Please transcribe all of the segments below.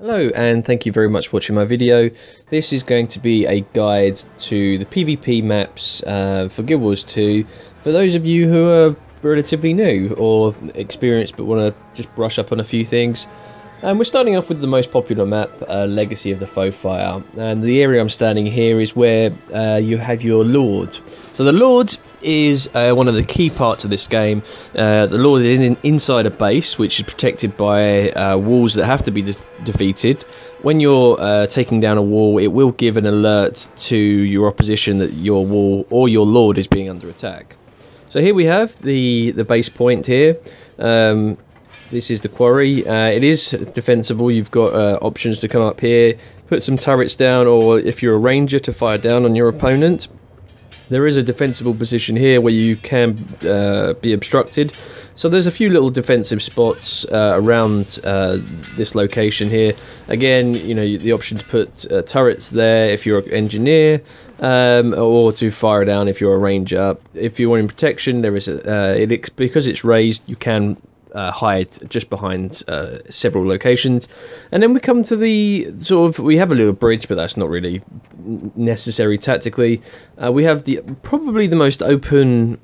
Hello and thank you very much for watching my video. This is going to be a guide to the PvP maps for Guild Wars 2 for those of you who are relatively new or experienced but want to just brush up on a few things. We're starting off with the most popular map, Legacy of the Foe Fire, and the area I'm standing here is where you have your Lord. So the Lord is one of the key parts of this game. The Lord is inside a base which is protected by walls that have to be defeated. When you're taking down a wall, it will give an alert to your opposition that your wall or your Lord is being under attack. So here we have the base point here. This is the quarry. It is defensible. You've got options to come up here, put some turrets down, or if you're a ranger, to fire down on your opponent. There is a defensible position here where you can be obstructed. So there's a few little defensive spots around this location here. Again, you know, the option to put turrets there if you're an engineer, or to fire down if you're a ranger. If you want protection, there is because it's raised, you can hide just behind several locations. And then we come to the we have a little bridge, but that's not really necessary tactically. We have probably the most open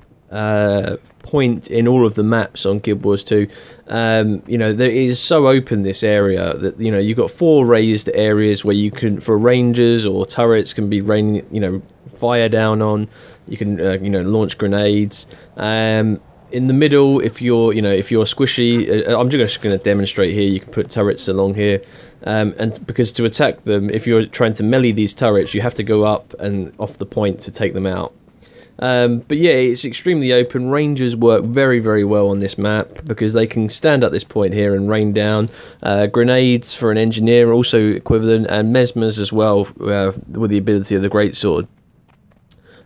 point in all of the maps on Guild Wars 2. You know, there is so open, this area, that, you know, you've got 4 raised areas where you can, for rangers or turrets, can be raining, you know, fire down on. You can you know, launch grenades. In the middle, if you're squishy, I'm just going to demonstrate here. You can put turrets along here, and because to attack them, if you're trying to melee these turrets, you have to go up and off the point to take them out. But yeah, it's extremely open. Rangers work very, very well on this map because they can stand at this point here and rain down. Grenades for an engineer are also equivalent, and mesmers as well, with the ability of the greatsword.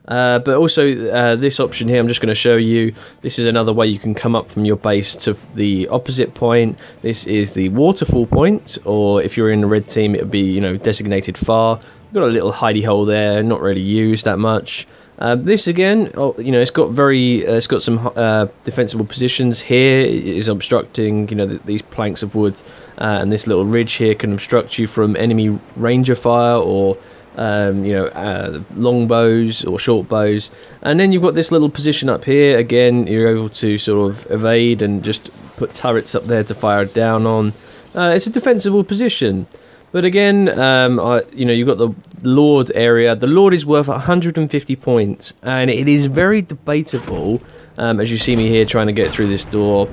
But also this option here, I'm just going to show you. This is another way you can come up from your base to the opposite point. This is the waterfall point, or if you're in the red team, it would be, you know, designated far. You've got a little hidey hole there, not really used that much. This again, you know, it's got some defensible positions. Here it is obstructing, you know, these planks of wood, and this little ridge here can obstruct you from enemy ranger fire, or you know, longbows or short bows. And then you've got this little position up here. Again, you're able to sort of evade and just put turrets up there to fire down on. It's a defensible position. But again, you know, you've got the Lord area. The Lord is worth 150 points, and it is very debatable, as you see me here trying to get through this door.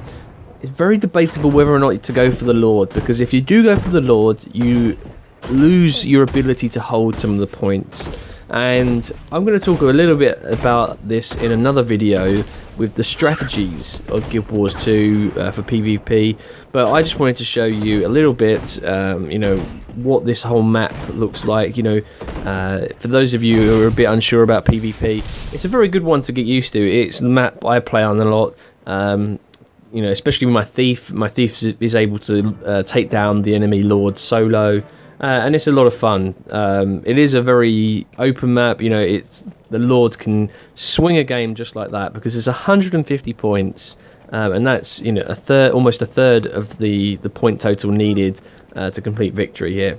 It's very debatable whether or not to go for the Lord, because if you do go for the Lord, you lose your ability to hold some of the points. And I'm going to talk a little bit about this in another video with the strategies of Guild Wars 2 for PvP, but I just wanted to show you a little bit, you know, what this whole map looks like. You know, for those of you who are a bit unsure about PvP, it's a very good one to get used to. It's the map I play on a lot. You know, especially with my thief. My thief is able to take down the enemy lord solo. And it's a lot of fun. It is a very open map. You know, the Lord can swing a game just like that because it's 150 points, and that's, you know, almost a third of the point total needed to complete victory here.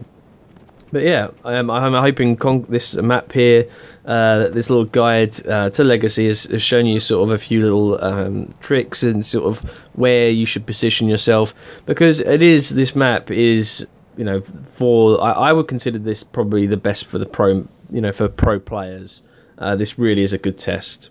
But yeah, I'm hoping this map here, this little guide to Legacy, has shown you sort of a few little tricks and sort of where you should position yourself, because this map is, you know, I would consider this probably the best for the pro, you know, for pro players. This really is a good test.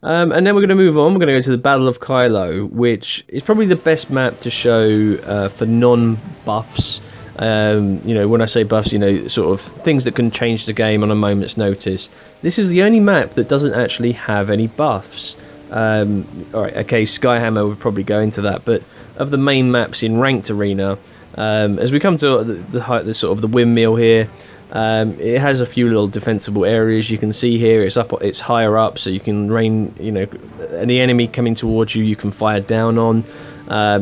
And then we're going to move on. We're going to go to the Battle of Kylo, which is probably the best map to show for non-buffs. You know, when I say buffs, you know, sort of things that can change the game on a moment's notice. This is the only map that doesn't actually have any buffs. Alright, okay, Skyhammer would probably go into that, but of the main maps in Ranked Arena, as we come to the sort of the windmill here, it has a few little defensible areas. You can see here it's higher up, so you can rain, you know, any enemy coming towards you, you can fire down on.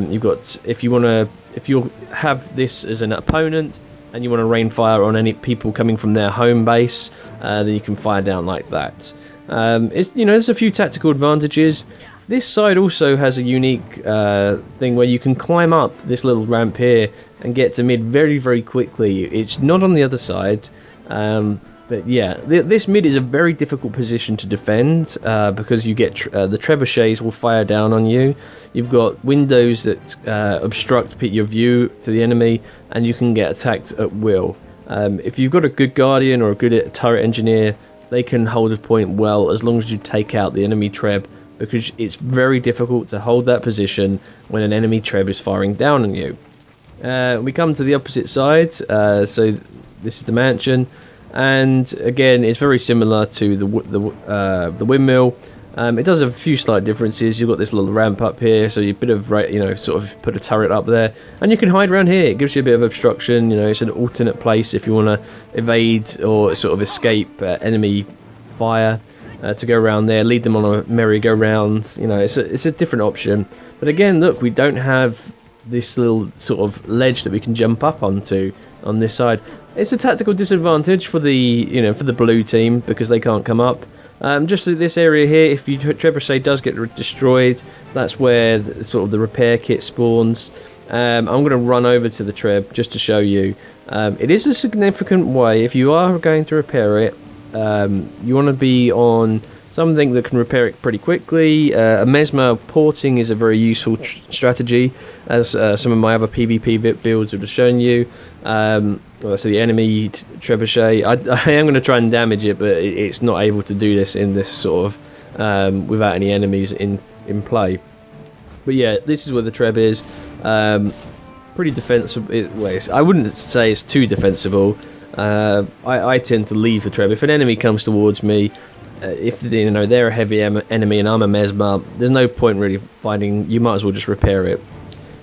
You've got, if you have this as an opponent and you want to rain fire on any people coming from their home base, then you can fire down like that. You know, there's a few tactical advantages. This side also has a unique thing where you can climb up this little ramp here and get to mid very, very quickly. It's not on the other side, but yeah, this mid is a very difficult position to defend because you get the trebuchets will fire down on you. You've got windows that obstruct your view to the enemy, and you can get attacked at will. If you've got a good guardian or a good turret engineer, they can hold a point well as long as you take out the enemy treb, because it's very difficult to hold that position when an enemy treb is firing down on you. We come to the opposite side, so this is the mansion, and again it's very similar to the windmill. It does have a few slight differences. You've got this little ramp up here, so you bit of, you know, sort of put a turret up there, and you can hide around here. It gives you a bit of obstruction. You know, it's an alternate place if you want to evade or sort of escape enemy fire. To go around there, lead them on a merry-go-round. You know, it's a different option. But again, look, we don't have this little sort of ledge that we can jump up onto on this side. It's a tactical disadvantage for the for the blue team because they can't come up. Just this area here, if your trebuchet does get destroyed, that's where the repair kit spawns. I'm going to run over to the treb just to show you. It is a significant way if you are going to repair it. You want to be on something that can repair it pretty quickly. A mesmer porting is a very useful strategy, as some of my other PvP builds would have shown you. So the enemy trebuchet, I am going to try and damage it, but it's not able to do this in this sort of without any enemies in play. But yeah, this is where the treb is. Pretty defensible. I wouldn't say it's too defensible. I tend to leave the treb. If an enemy comes towards me, if they're a heavy enemy and I'm a mesmer, there's no point really fighting. You might as well just repair it.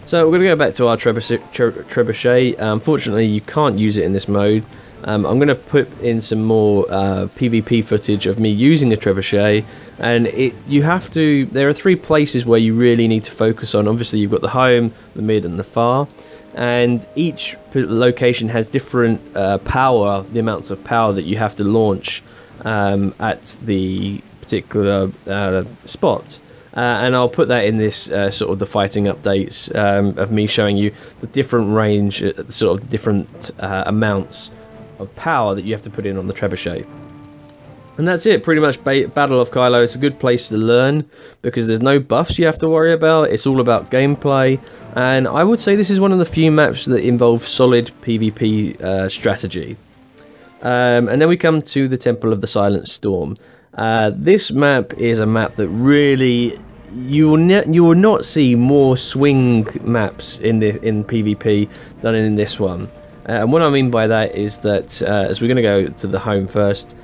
So we're going to go back to our trebuchet. Unfortunately, you can't use it in this mode. I'm going to put in some more PvP footage of me using a trebuchet, and you have to. There are 3 places where you really need to focus on. Obviously, you've got the home, the mid, and the far. And each location has different power, the amounts of power that you have to launch at the particular spot. And I'll put that in this sort of the fighting updates of me showing you the different range, sort of the different amounts of power that you have to put in on the trebuchet. And that's it, pretty much. Battle of Kylo. It's a good place to learn because there's no buffs you have to worry about. It's all about gameplay, and I would say this is one of the few maps that involve solid PvP strategy. And then we come to the Temple of the Silent Storm. This map is a map that really you will not see more swing maps in PvP than in this one. And what I mean by that is that as we're going to go to the home first.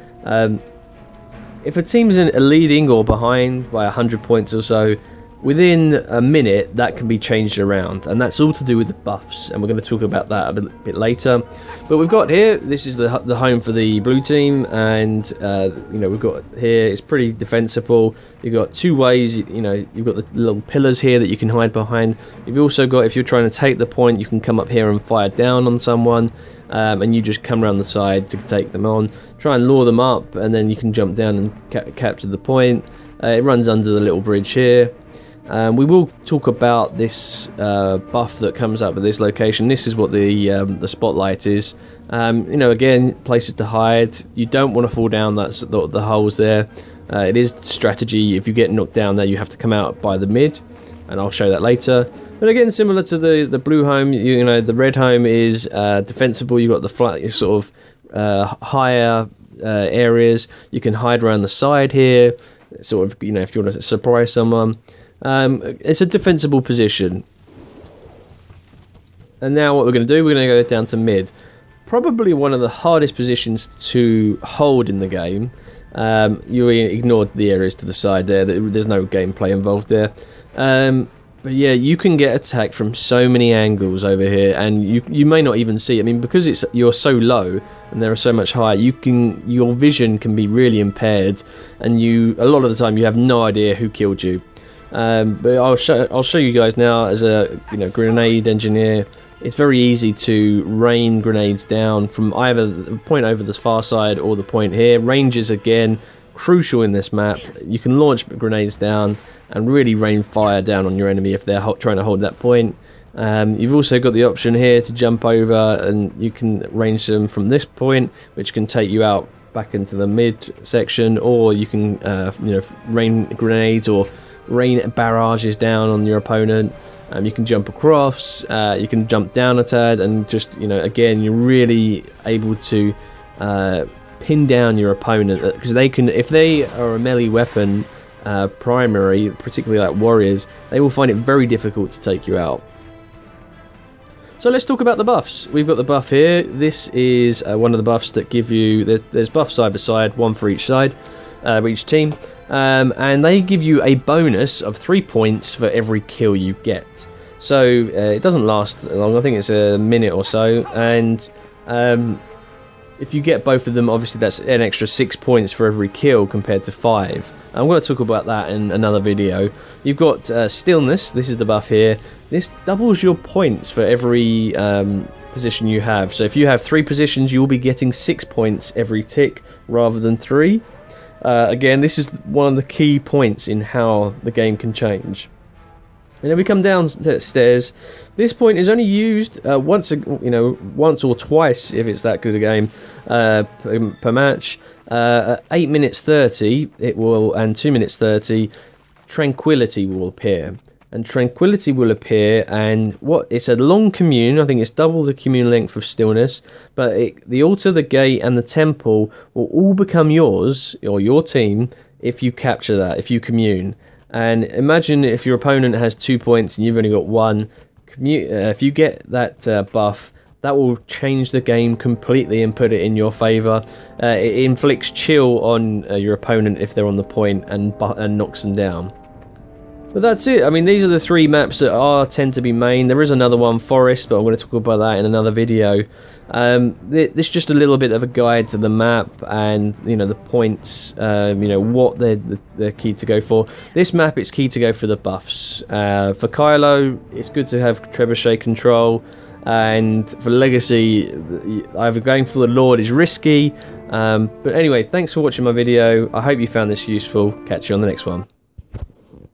If a team's leading or behind by 100 points or so, within a minute that can be changed around, and that's all to do with the buffs, and we're going to talk about that a bit later. But we've got here, this is the home for the blue team, and we've got here, it's pretty defensible. You've got 2 ways, you've got the little pillars here that you can hide behind. You've also got, if you're trying to take the point, you can come up here and fire down on someone. And you just come around the side to take them on, try and lure them up, and then you can jump down and capture the point. It runs under the little bridge here. We will talk about this buff that comes up at this location. This is what the spotlight is. Again, places to hide. You don't want to fall down the holes there. It is strategy. If you get knocked down there, you have to come out by the mid, and I'll show that later. But again, similar to the blue home, the red home is defensible. You've got the flat, sort of higher areas. You can hide around the side here, sort of, if you want to surprise someone. It's a defensible position. And now what we're going to do, we're going to go down to mid. Probably one of the hardest positions to hold in the game. You ignored the areas to the side there. There's no gameplay involved there. But yeah, you can get attacked from so many angles over here, and you may not even see it. I mean, because you're so low and they're so much higher, your vision can be really impaired, and a lot of the time you have no idea who killed you. But I'll show you guys now as a grenade engineer. It's very easy to rain grenades down from either the point over this far side or the point here. Ranges again crucial in this map. You can launch grenades down and really rain fire down on your enemy if they're trying to hold that point. You've also got the option here to jump over, and you can range them from this point, which can take you out back into the mid section, or you can you know, rain grenades or rain barrages down on your opponent. You can jump across, you can jump down a tad, and just, you know, again, you're really able to pin down your opponent, because they can, if they are a melee weapon primary, particularly like warriors, they will find it very difficult to take you out. So let's talk about the buffs. We've got the buff here. This is one of the buffs that give you, there's buffs side by side, one for each side, each team, and they give you a bonus of 3 points for every kill you get. So it doesn't last long, I think it's a minute or so, and if you get both of them, obviously that's an extra 6 points for every kill compared to 5. I'm going to talk about that in another video. You've got stillness. This is the buff here. This doubles your points for every position you have. So if you have 3 positions, you will be getting 6 points every tick rather than 3. Again, this is one of the key points in how the game can change. And then we come downstairs. This point is only used once or twice if it's that good a game per match. 8 minutes 30 it will, and 2 minutes 30. Tranquility will appear, and tranquility will appear, and it's a long commune. I think it's double the commune length of stillness, but the altar, the gate, and the temple will all become yours or your team if you capture that, if you commune. And imagine if your opponent has 2 points and you've only got 1. If you get that buff, that will change the game completely and put it in your favour. It inflicts chill on your opponent if they're on the point, and knocks them down. But that's it. I mean, these are the 3 maps that tend to be main. There is another one, Forest, but I'm going to talk about that in another video. This is just a little bit of a guide to the map, and you know, the points, you know, what they're key to go for. This map, it's key to go for the buffs. For Kylo, it's good to have trebuchet control, and for Legacy, either going for the Lord is risky. But anyway, thanks for watching my video. I hope you found this useful. Catch you on the next one.